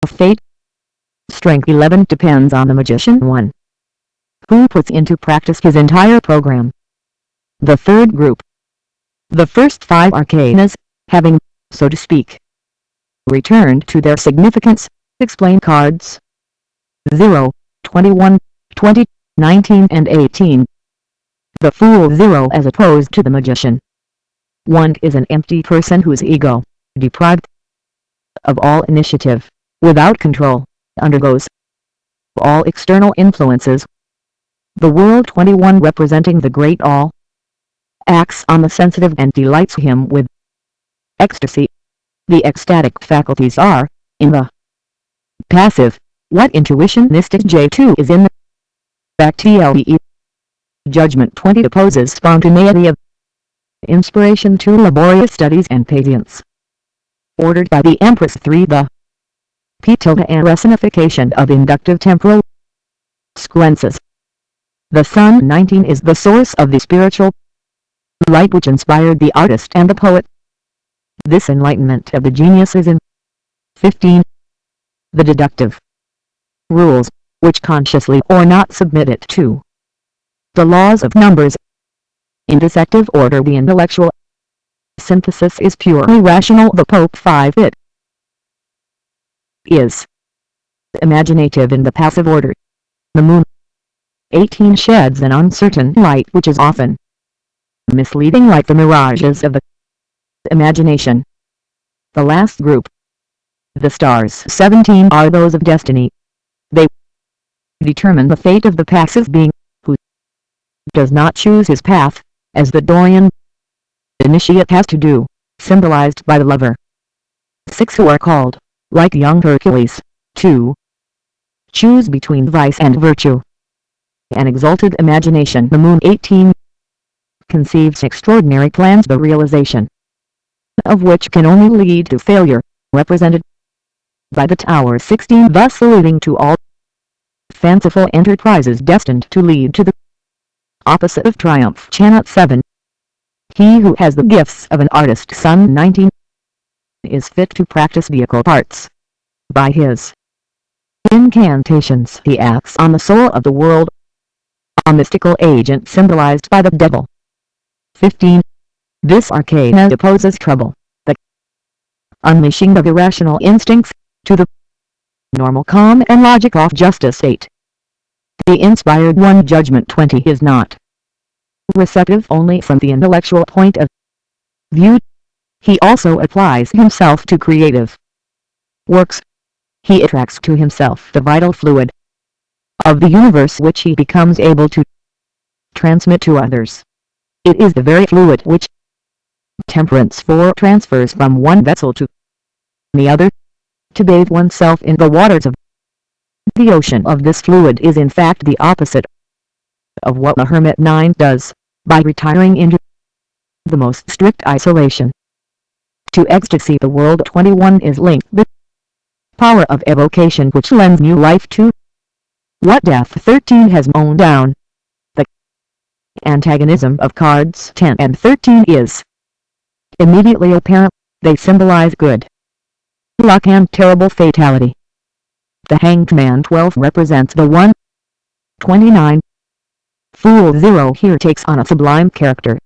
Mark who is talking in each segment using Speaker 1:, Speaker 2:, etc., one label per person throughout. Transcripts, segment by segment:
Speaker 1: fate. Strength 11 depends on the magician 1, who puts into practice his entire program. The third group. The first 5 arcanas, having, so to speak, returned to their significance, explain cards 0, 21, 20, 19 and 18. The Fool 0 as opposed to the Magician 1 is an empty person whose ego, deprived of all initiative, without control, undergoes all external influences. The World 21 representing the Great All acts on the sensitive and delights him with ecstasy. The ecstatic faculties are, in the passive, what intuitionistic J2 is in the TLE. Judgment 20 opposes spontaneity of inspiration to laborious studies and patience. Ordered by the Empress 3 the pt7 and resinification of inductive temporal sclensis. The Sun 19 is the source of the spiritual light which inspired the artist and the poet. This enlightenment of the genius is in 15. The deductive rules, which consciously or not submit it to the laws of numbers. In dissective order the intellectual synthesis is purely rational. The Pope 5 it is imaginative in the passive order. The Moon 18 sheds an uncertain light which is often misleading like the mirages of the imagination. The last group. The stars 17 are those of destiny. They determine the fate of the passive being, who does not choose his path, as the Dorian initiate has to do, symbolized by the lover. 6 who are called, like young Hercules, to choose between vice and virtue. An exalted imagination. The Moon 18 conceives extraordinary plans, the realization of which can only lead to failure, represented by the Tower 16, thus alluding to all fanciful enterprises destined to lead to the opposite of triumph. Chant 7. He who has the gifts of an artist. Sun 19 is fit to practice vehicle parts. By his incantations he acts on the soul of the world, a mystical agent symbolized by the devil. 15. This arcana opposes trouble, the unleashing of irrational instincts, to the normal calm and logic of justice state. The inspired one. Judgment 20 is not receptive only from the intellectual point of view. He also applies himself to creative works. He attracts to himself the vital fluid of the universe which he becomes able to transmit to others. It is the very fluid which Temperance 4 transfers from one vessel to the other. To bathe oneself in the waters of the ocean of this fluid is in fact the opposite of what the Hermit 9 does, by retiring into the most strict isolation. To ecstasy the World 21 is linked the power of evocation which lends new life to what Death 13 has mown down. The antagonism of cards 10 and 13 is immediately apparent. They symbolize good luck and terrible fatality. The Hanged Man 12 represents the 129. Fool 0 here takes on a sublime character.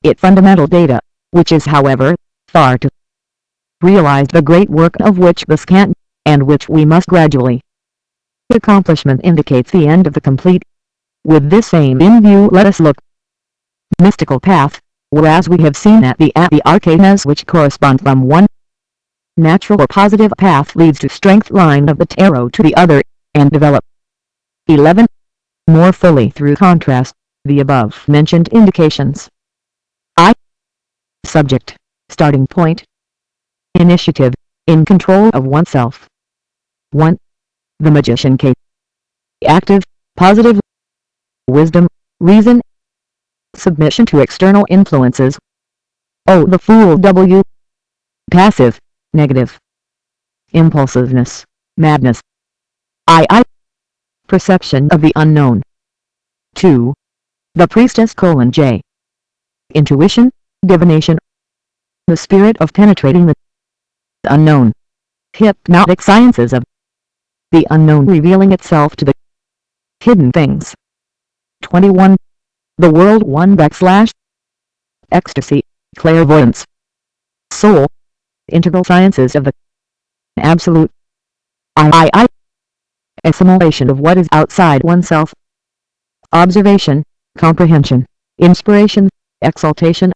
Speaker 1: It fundamental data, which is however, far to realize the great work of which this can't, and which we must gradually. Accomplishment indicates the end of the complete. With this aim in view let us look mystical path, whereas we have seen that the arcanas which correspond from one natural or positive path leads to strength line of the tarot to the other, and develop 11 more fully through contrast, the above mentioned indications. Subject, starting point, initiative, in control of oneself. 1. The Magician K. Active, positive, wisdom, reason, submission to external influences. O. The Fool W. Passive, negative, impulsiveness, madness. I. Perception of the unknown. 2. The Priestess J. Intuition, divination, the spirit of penetrating the unknown. Hypnotic sciences of the unknown revealing itself to the hidden things. 21. The World 1 / Ecstasy, Clairvoyance, Soul, Integral Sciences of the Absolute. I. Assimilation of what is outside oneself. Observation, comprehension, inspiration, exaltation,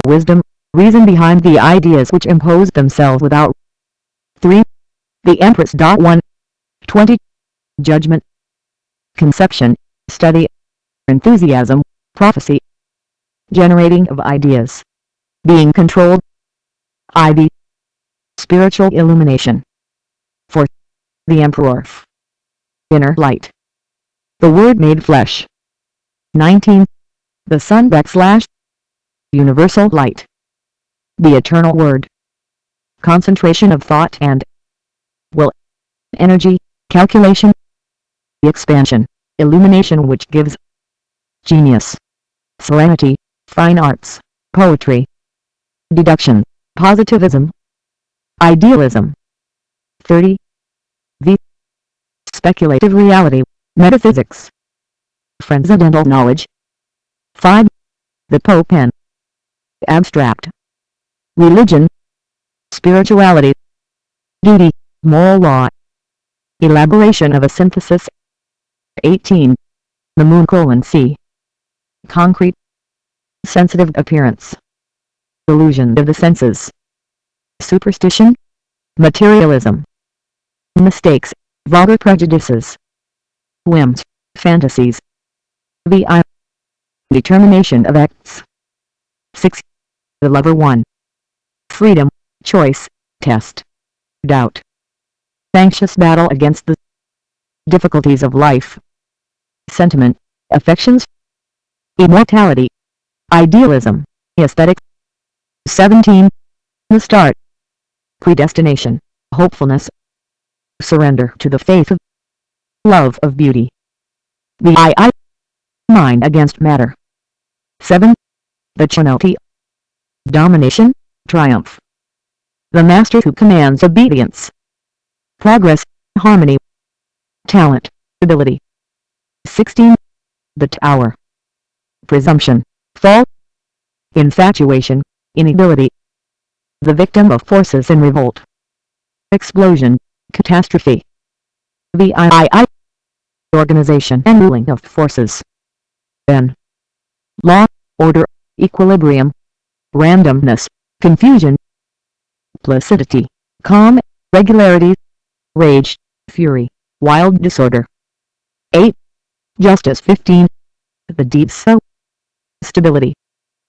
Speaker 1: wisdom, reason behind the ideas which impose themselves without. 3. The Empress. 1. 20. Judgment, conception, study, enthusiasm, prophecy, generating of ideas, being controlled. IV. Spiritual illumination. 4. The Emperor. Inner light. The Word made flesh. 19. The Sun / Universal light. The Eternal Word. Concentration of thought and will, energy, calculation, expansion, illumination which gives genius, serenity, fine arts, poetry, deduction, positivism, idealism. 30. The speculative reality, metaphysics, transcendental knowledge. 5. The Pope and abstract religion, spirituality, duty, moral law, elaboration of a synthesis. 18. The Moon : C. Concrete, sensitive appearance, illusion of the senses, superstition, materialism, mistakes, vulgar prejudices, whims, fantasies. VI. Determination of acts. 6. The Lover. 1. Freedom, choice, test, doubt, anxious battle against the difficulties of life, sentiment, affections, immortality, idealism, aesthetics. 17. The start, predestination, hopefulness, surrender to the faith of love of beauty. The I. Mind against matter. 7. The Trinity, domination, triumph. The master who commands obedience, progress, harmony, talent, ability. 16. The Tower, presumption, fall, infatuation, inability. The victim of forces in revolt, explosion, catastrophe. The I. Organization and ruling of forces. N. Law, order, equilibrium, randomness, confusion, placidity, calm, regularity, rage, fury, wild disorder. 8. Justice. 15. The deep so, stability,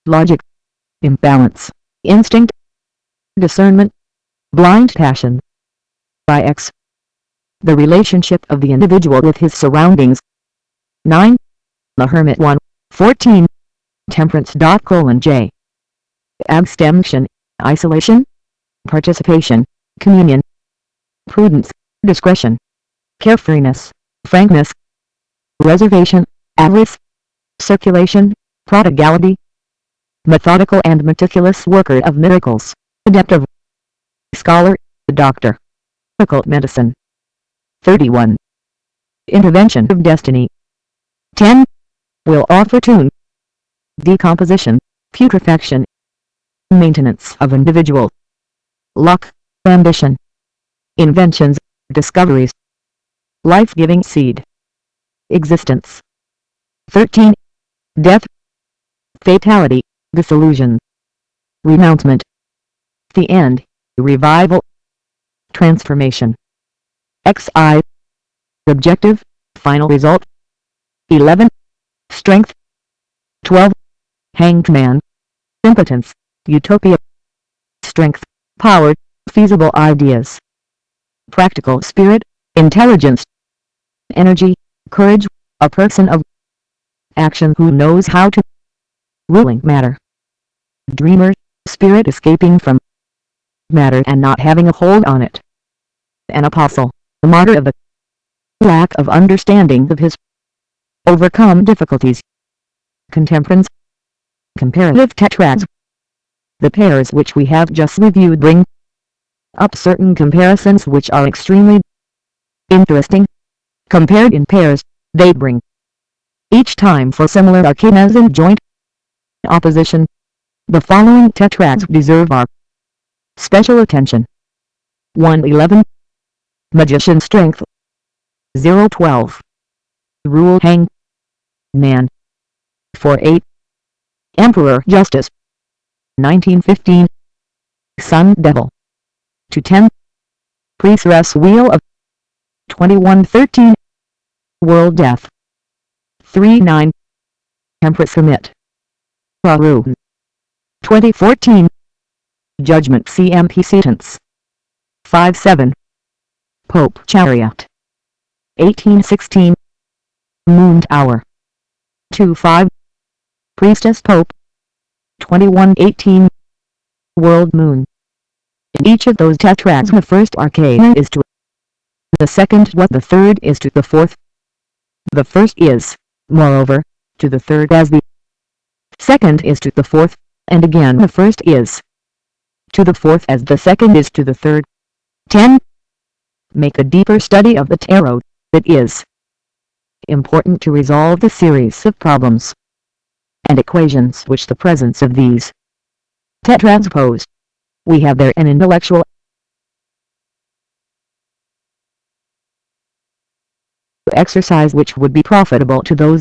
Speaker 1: logic, imbalance, instinct, discernment, blind passion. By X. The relationship of the individual with his surroundings. 9. The Hermit. 1. 14. Temperance. J. Abstention, isolation, participation, communion, prudence, discretion, carefreeness, frankness, reservation, avarice, circulation, prodigality, methodical and meticulous worker of miracles, adept of, scholar, doctor, occult medicine. 31. Intervention of destiny. 10. Will opportune, decomposition, putrefaction, maintenance of individual, luck, ambition, inventions, discoveries, life-giving seed, existence. 13. Death, fatality, disillusion, renouncement, the end, revival, transformation. XI. Objective, final result. 11. Strength. 12. Hanged man, impotence, utopia, strength, power, feasible ideas, practical spirit, intelligence, energy, courage, a person of action who knows how to, ruling matter, dreamer, spirit escaping from matter and not having a hold on it, an apostle, a martyr of the lack of understanding of his overcome difficulties, contemporans, comparative tetrads. The pairs which we have just reviewed bring up certain comparisons which are extremely Interesting. Compared in pairs, they bring each time for similar arcanas in joint opposition. The following tetrads deserve our special attention. 111. Magician Strength. 012. Rule Hang Man. 48. Emperor Justice. 1915. Sun Devil. 210. Priestess Wheel of 2113. World Death. 39. Empress Commit. Raru. 2014. Judgment CMP Sentence. 57. Pope Chariot. 1816. Moon Tower. 25. Priestess Pope. 2118. World Moon. In each of those tetrads the first arcana is to the second what the third is to the fourth. The first is, moreover, to the third as the second is to the fourth, and again the first is to the fourth as the second is to the third. 10. Make a deeper study of the tarot. It is important to resolve the series of problems and equations which the presence of these tetrads pose. We have there an intellectual exercise which would be profitable to those